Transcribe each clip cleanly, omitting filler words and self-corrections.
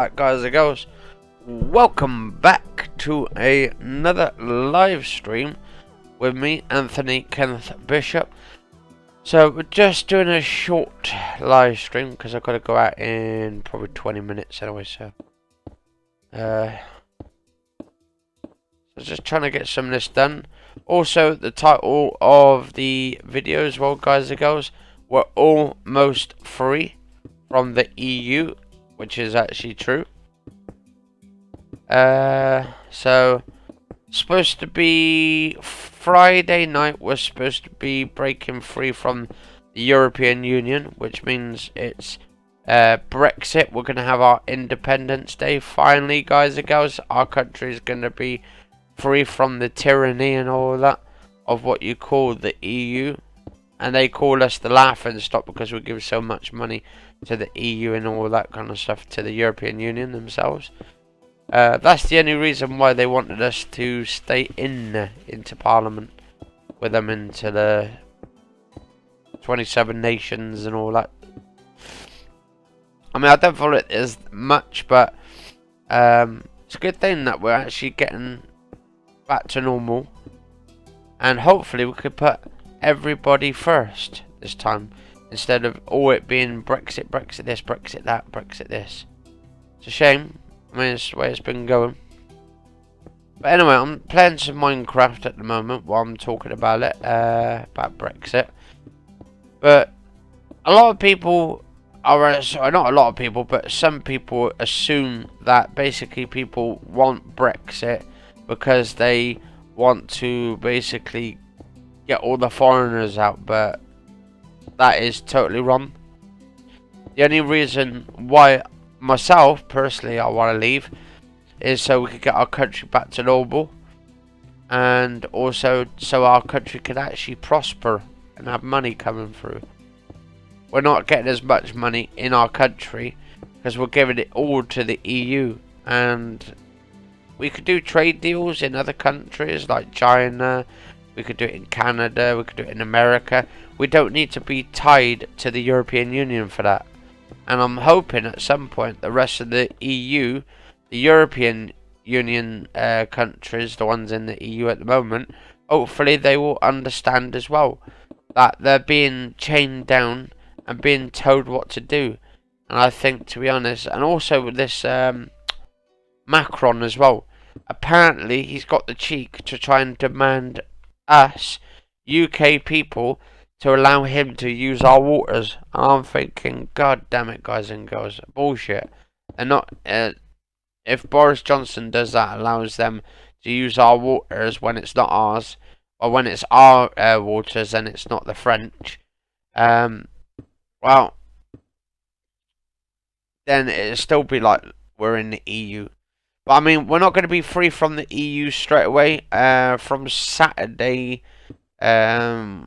Alright guys and girls, welcome back to another live stream with me, Anthony Kenneth Bishop. So we're just doing a short live stream because I've got to go out in probably 20 minutes anyway, so just trying to get some of this done. Also, the title of the video as well, guys and girls, we're almost free from the EU, which is actually true. So supposed to be Friday night, we're supposed to be breaking free from the European Union, which means it's Brexit. We're gonna have our Independence Day finally, guys and girls. Our country is gonna be free from the tyranny and all that of what you call the EU, and they call us the laughing stock because we give so much money to the EU and all that kind of stuff, to the European Union themselves. That's the only reason why they wanted us to stay into Parliament with them, into the 27 nations and all that. I mean, I don't follow it as much, but it's a good thing that we're actually getting back to normal, and hopefully we could put everybody first this time, instead of all it being Brexit, Brexit this, Brexit that, Brexit this. It's a shame. I mean, it's the way it's been going. But anyway, I'm playing some Minecraft at the moment while I'm talking about it, about Brexit. But a lot of people are, sorry, not a lot of people, but some people assume that basically people want Brexit because they want to basically get all the foreigners out, but that is totally wrong. The only reason why myself personally I want to leave is so we could get our country back to normal, and also so our country can actually prosper and have money coming through. We're not getting as much money in our country because we're giving it all to the EU, and we could do trade deals in other countries like China. We could do it in Canada, we could do it in America. We don't need to be tied to the European Union for that. And I'm hoping at some point the rest of the EU, the European Union countries, the ones in the EU at the moment, hopefully they will understand as well that they're being chained down and being told what to do. And I think, to be honest, and also with this Macron as well, apparently he's got the cheek to try and demand us UK people to allow him to use our waters. And I'm thinking, God damn it, guys and girls, bullshit. And not if Boris Johnson does that, allows them to use our waters when it's not ours, or when it's our waters and it's not the French, well, then it'll still be like we're in the EU. But I mean, we're not going to be free from the EU straight away. From Saturday to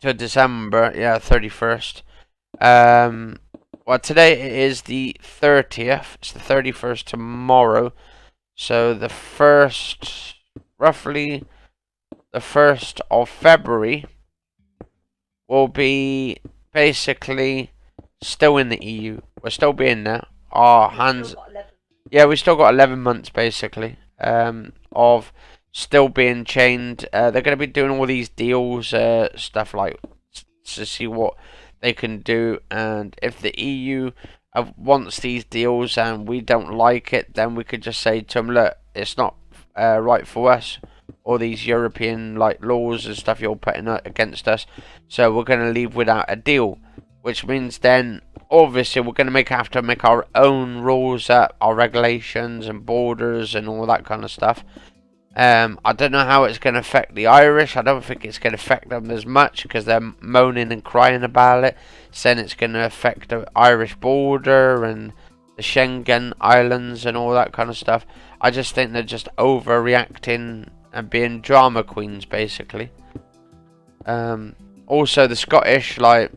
December, yeah, 31st. Well, today it is the 30th. It's the 31st tomorrow. So the first, roughly the 1st of February, will be basically still in the EU. We're still being there. Our hands. Yeah, we still got 11 months basically of still being chained. They're going to be doing all these deals, stuff like to see what they can do. And if the EU wants these deals and we don't like it, then we could just say to them, look, it's not right for us. All these European like laws and stuff you're putting against us. So we're going to leave without a deal. Which means then, obviously, we're going to have to make our own rules up, our regulations and borders and all that kind of stuff. I don't know how it's going to affect the Irish. I don't think it's going to affect them as much because they're moaning and crying about it, saying it's going to affect the Irish border and the Schengen islands and all that kind of stuff. I just think they're just overreacting and being drama queens, basically. Also, the Scottish, like,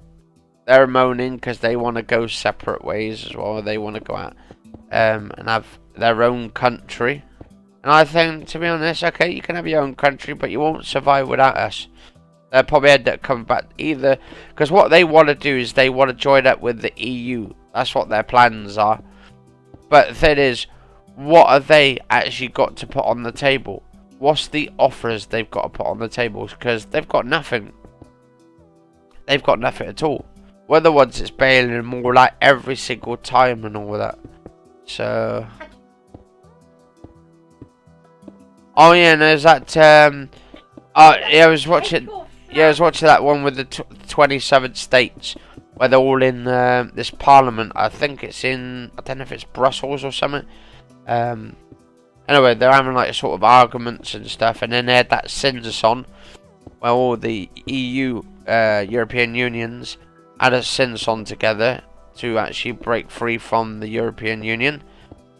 they're moaning because they want to go separate ways as well. They want to go out and have their own country. And I think, to be honest, okay, you can have your own country, but you won't survive without us. They'll probably end up coming back either, because what they want to do is they want to join up with the EU. That's what their plans are. But the thing is, what have they actually got to put on the table? What's the offers they've got to put on the table? Because they've got nothing. They've got nothing at all. We're the ones that's bailing more like every single time and all that. So, oh yeah, and there's that. Oh yeah, I was watching. Yeah, I was watching that one with the 27 states where they're all in this parliament. I think it's in. I don't know if it's Brussels or something. Anyway, they're having like sort of arguments and stuff, and then they had that census on where all the EU, European Unions, had a census on together to actually break free from the European Union.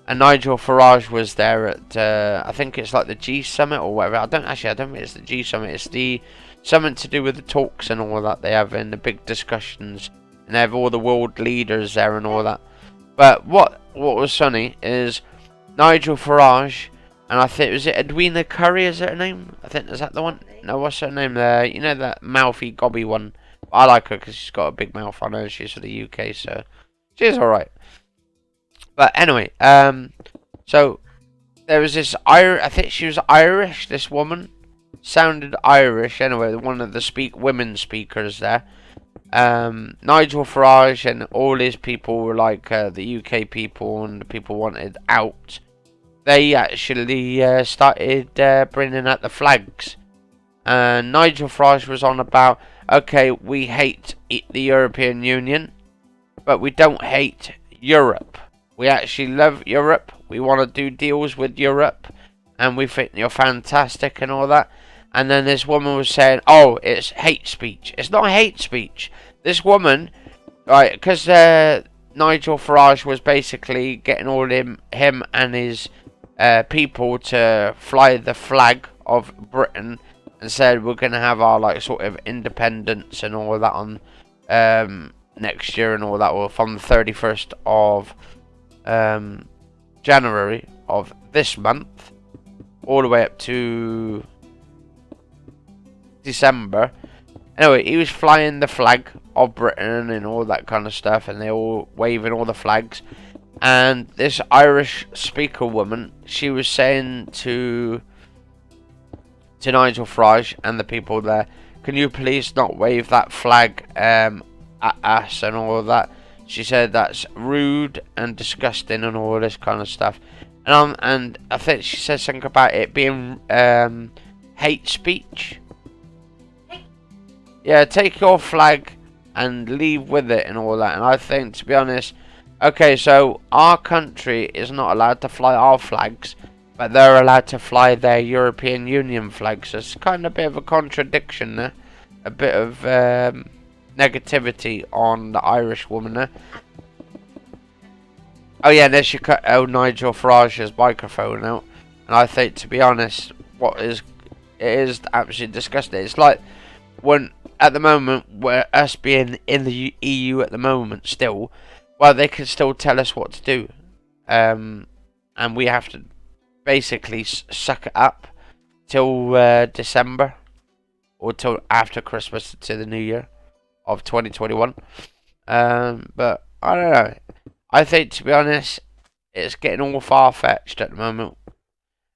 And Nigel Farage was there at, I think it's like the G Summit or whatever. I don't think it's the G Summit. It's the something to do with the talks and all that they have in the big discussions. And they have all the world leaders there and all that. But what was funny is Nigel Farage, and I think, was it Edwina Curry, is it her name? I think, is that the one? No, what's her name there? You know, that mouthy, gobby one. I like her because she's got a big mouth. I know she's from the UK, so she's alright. But anyway, so there was this I think she was Irish. This woman sounded Irish. Anyway, one of the women speakers there. Nigel Farage and all his people were like the UK people and the people wanted out. They actually started bringing out the flags. And Nigel Farage was on about, okay, we hate the European Union, but we don't hate Europe. We actually love Europe. We want to do deals with Europe. And we think you're fantastic and all that. And then this woman was saying, oh, it's hate speech. It's not hate speech. This woman, right, because Nigel Farage was basically getting all him and his people to fly the flag of Britain and said we're going to have our like sort of independence and all of that on next year and all that, or from the 31st of January of this month all the way up to December. Anyway, he was flying the flag of Britain and all that kind of stuff, and they all waving all the flags. And this Irish speaker woman, she was saying to Nigel Farage and the people there, can you please not wave that flag at us and all of that? She said that's rude and disgusting and all this kind of stuff. And I think she said something about it being hate speech. Yeah, take your flag and leave with it and all that. And I think, to be honest, okay, so our country is not allowed to fly our flags, but they're allowed to fly their European Union flags. So it's kind of a bit of a contradiction there. A bit of negativity on the Irish woman there. Oh yeah, and then she cut Nigel Farage's microphone out. And I think, to be honest, it is absolutely disgusting. It's like when, at the moment, we're us being in the EU at the moment still, well, they can still tell us what to do. And we have to basically suck it up till December, or till after Christmas, to the New Year of 2021. But I don't know. I think, to be honest, it's getting all far-fetched at the moment.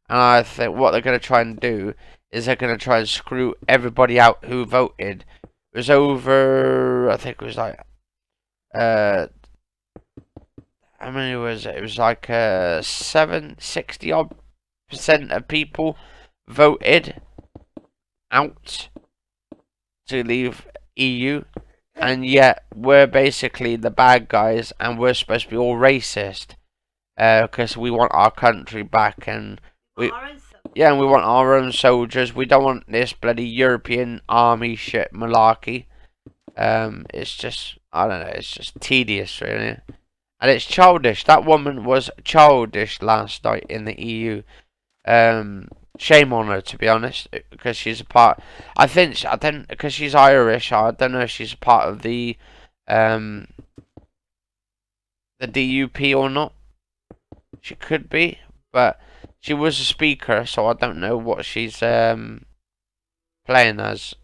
And I think what they're going to try and do is they're going to try and screw everybody out who voted. It was over, I think it was like, how many was it? It was like 60 odd % of people voted out to leave EU. And yet, we're basically the bad guys, and we're supposed to be all racist, because we want our country back, and we want our own soldiers. We don't want this bloody European army shit malarkey. It's just, I don't know, it's just tedious, really, and it's childish. That woman was childish last night in the EU. Shame on her, to be honest, because she's a part. Because she's Irish. I don't know if she's a part of the DUP or not. She could be, but she was a speaker, so I don't know what she's playing as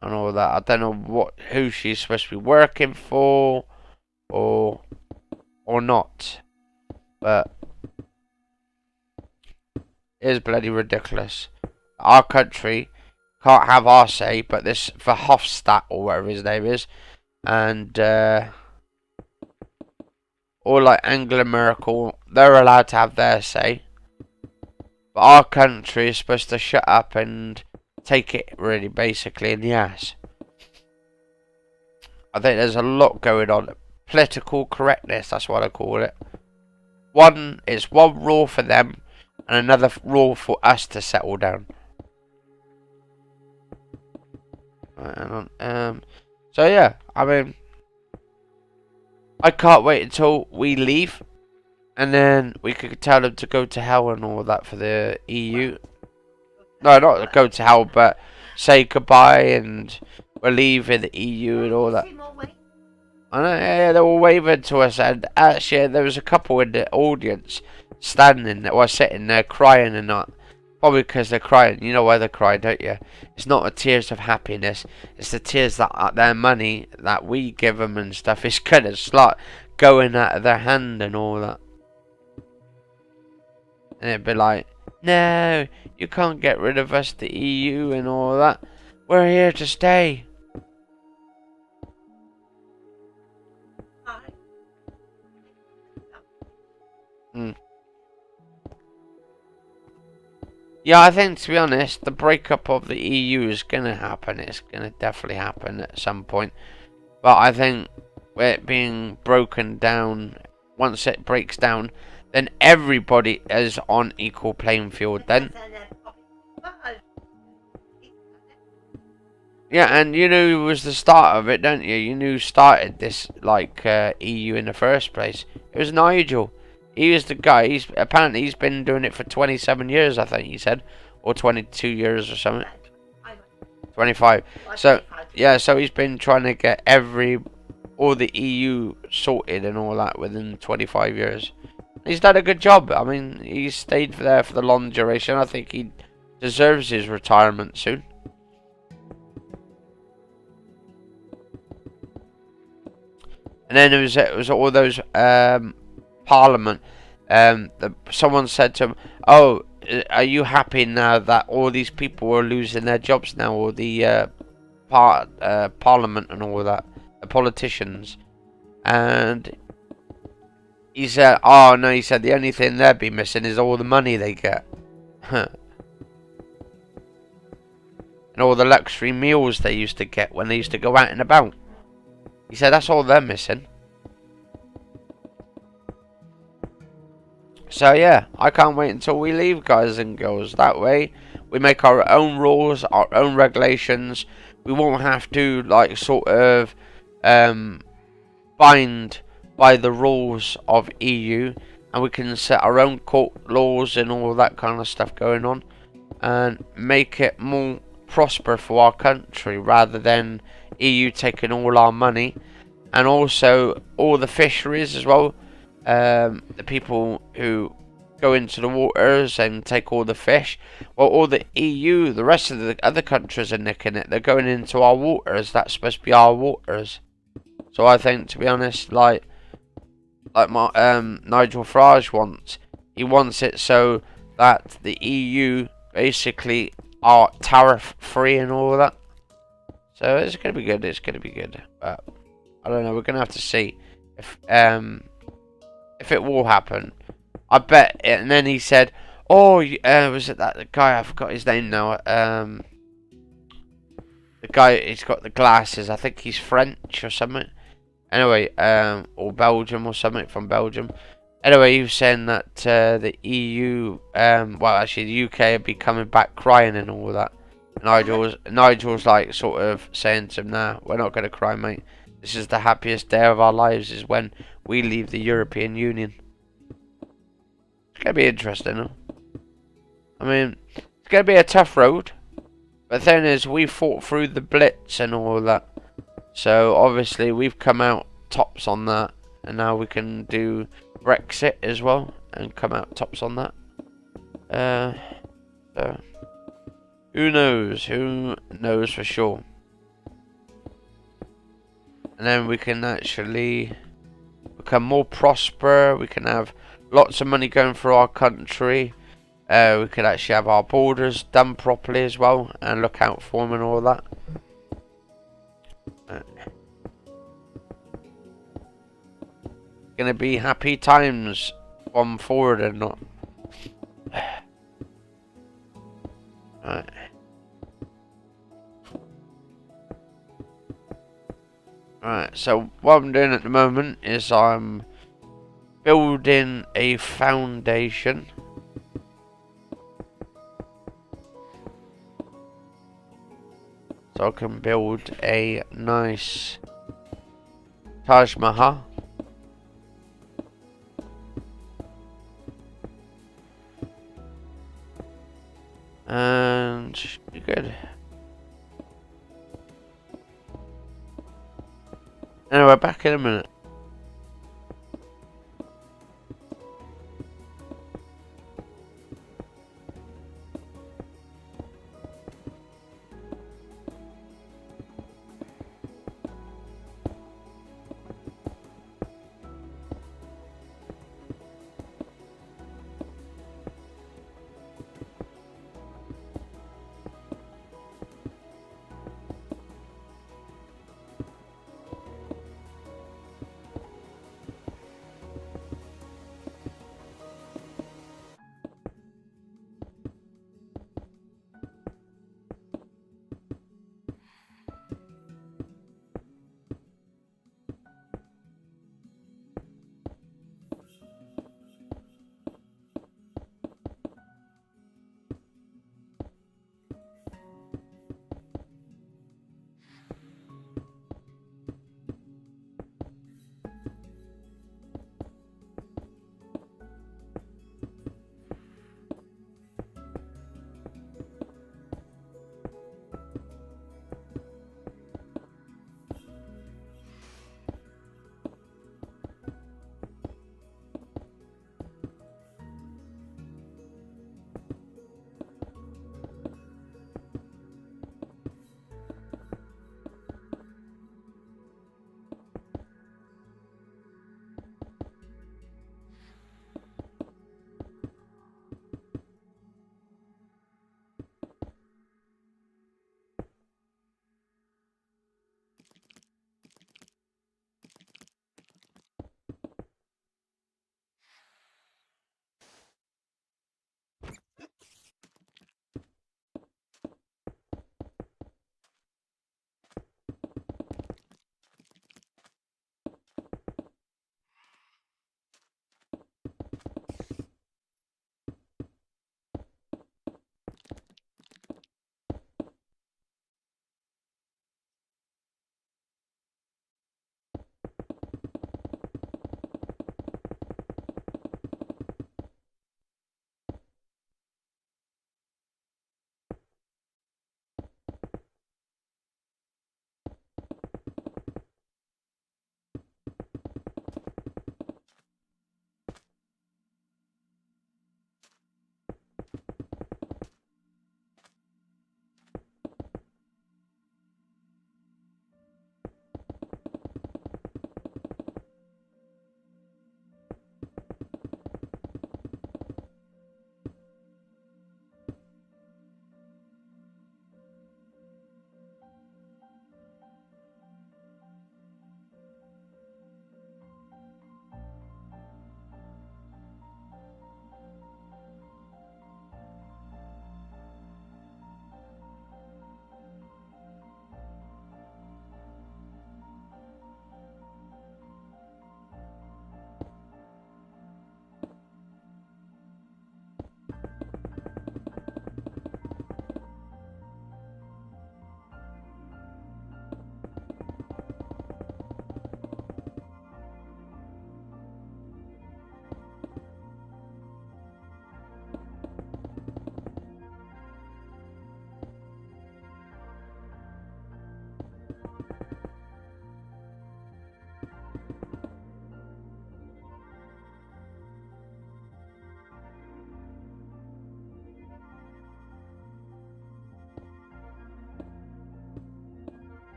and all that. I don't know who she's supposed to be working for or not. But it is bloody ridiculous. Our country can't have our say, but this Verhofstadt or whatever his name is, and or like Angela Merkel, they're allowed to have their say. But our country is supposed to shut up and take it really basically in the ass. I think there's a lot going on. Political correctness, that's what I call it. It's one rule for them and another rule for us to settle down. So yeah, I mean, I can't wait until we leave, and then we could tell them to go to hell and all that for the EU. No, not go to hell, but say goodbye and we're leaving the EU and all that. I know, yeah, they were waving to us, and actually there was a couple in the audience standing, or sitting there crying and not. Probably because they're crying. You know why they're crying, don't you? It's not the tears of happiness. It's the tears that their money that we give them and stuff is gonna start going out of their hand and all that. And it'd be like, no, you can't get rid of us, the EU and all that. We're here to stay. Yeah, I think, to be honest, the breakup of the EU is going to happen. It's going to definitely happen at some point. But I think it being broken down, once it breaks down, then everybody is on equal playing field then. Yeah, and you knew it was the start of it, don't you? You knew who started this, like, EU in the first place. It was Nigel. He was the guy. Apparently he's been doing it for 27 years, I think he said, or 22 years or something. 25. So yeah, so he's been trying to get all the EU sorted and all that within 25 years. He's done a good job. I mean, he's stayed there for the long duration. I think he deserves his retirement soon. And then it was all those Parliament. Someone said to him, "Oh, are you happy now that all these people are losing their jobs now, or the Parliament and all that, the politicians?" And he said, "Oh no," he said, "the only thing they'd be missing is all the money they get, and all the luxury meals they used to get when they used to go out and about." He said that's all they're missing. So yeah, I can't wait until we leave, guys and girls. That way, we make our own rules, our own regulations. We won't have to, like, sort of bind by the rules of EU, and we can set our own court laws and all that kind of stuff going on, and make it more prosper for our country rather than EU taking all our money, and also all the fisheries as well. The people who go into the waters and take all the fish, well, all the EU, the rest of the other countries are nicking it. They're going into our waters. That's supposed to be our waters. So I think, to be honest, like my Nigel Farage wants, he wants it so that the EU basically are tariff free and all of that. So it's gonna be good. It's gonna be good. But I don't know. We're gonna have to see if it will happen. I bet it. And then he said, "Oh, was it that guy? I forgot his name now. The guy, he's got the glasses. I think he's French or something. Anyway, or Belgium or something, from Belgium. Anyway, he was saying that the EU, well, actually the UK would be coming back crying and all that. Nigel's like sort of saying to him, "Nah, we're not going to cry, mate. This is the happiest day of our lives, is when we leave the European Union." It's going to be interesting, huh? I mean, it's going to be a tough road. But the thing is, we fought through the Blitz and all that. So, obviously, we've come out tops on that. And now we can do Brexit as well. And come out tops on that. So, who knows? Who knows for sure? And then we can actually become more prosper. We can have lots of money going through our country. We could actually have our borders done properly as well and look out for them and all that. Gonna be happy times from forward and not. Right. Right, so what I'm doing at the moment is I'm building a foundation. So I can build a nice Taj Mahal. And should be good. Anyway, back in a minute.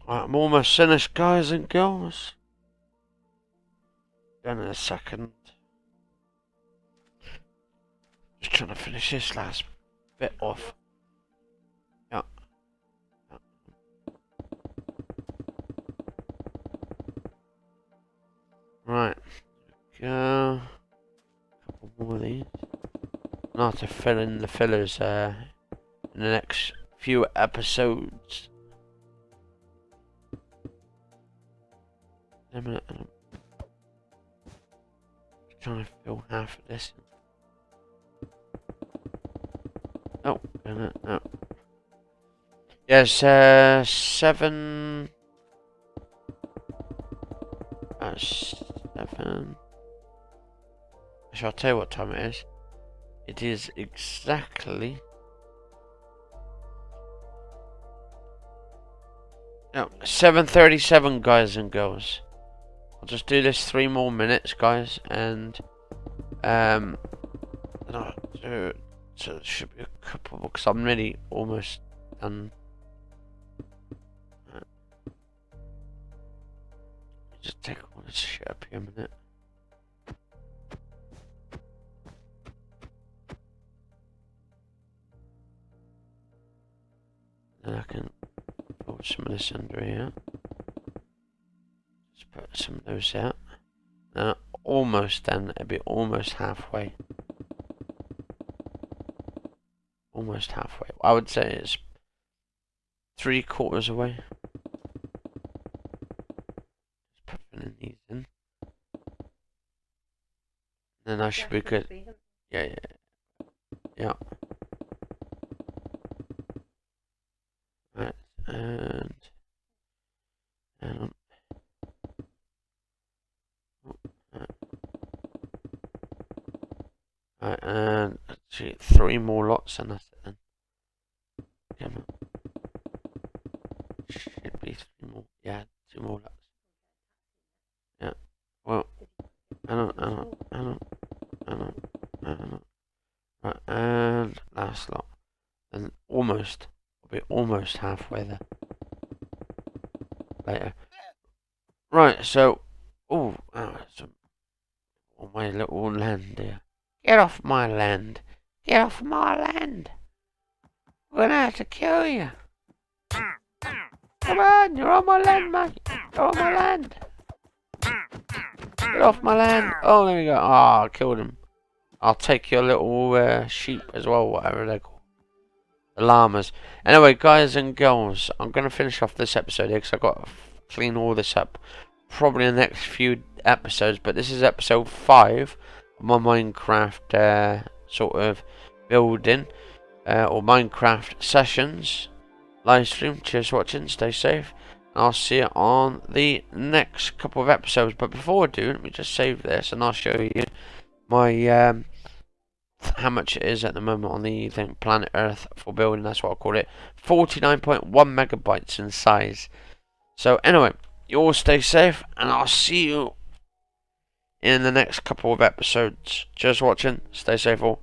Right, I'm almost finished, guys and girls. Done in a second. Just trying to finish this last bit off. Yeah. Right. Go. A couple more of these. I'll have to fill in the fillers in the next few episodes. A minute. I'm trying to fill half of this. Oh, no. Yes, 7. 7. Shall I tell you what time it is? It is exactly. No, 7:37, guys and girls. I'll just do this 3 more minutes, guys, and then I'll do. So it should be a couple, because I'm really almost done. Just take all this shit up here a minute. Then I can put some of this under here. Just put some of those out. Then almost done. It'll be almost halfway. Almost halfway. I would say it's 3/4 away. Just putting these in. Then I should be good. Yeah. Right, and right, and actually 3 more lots, and that's it then. Come on. Should be 3 more. Yeah, 2 more lots. Yeah. Well, I don't. Right, and last lot, and almost. We'll be almost halfway there. Later. Right, so. Oh, some on my little land here. Get off my land. Get off my land. We're gonna have to kill you. Come on, you're on my land, mate. You're on my land. Get off my land. Oh, there we go. Ah, I killed him. I'll take your little sheep as well, whatever they're called. The llamas. Anyway, guys and girls, I'm going to finish off this episode here because I've got to clean all this up. Probably in the next few episodes, but this is episode 5 of my Minecraft sort of building or Minecraft sessions live stream. Cheers for watching, stay safe, and I'll see you on the next couple of episodes. But before I do, let me just save this and I'll show you my how much it is at the moment on the planet Earth for building. That's what I call it. 49.1 megabytes in size. So anyway, you all stay safe, and I'll see you in the next couple of episodes. Cheers for watching, stay safe all.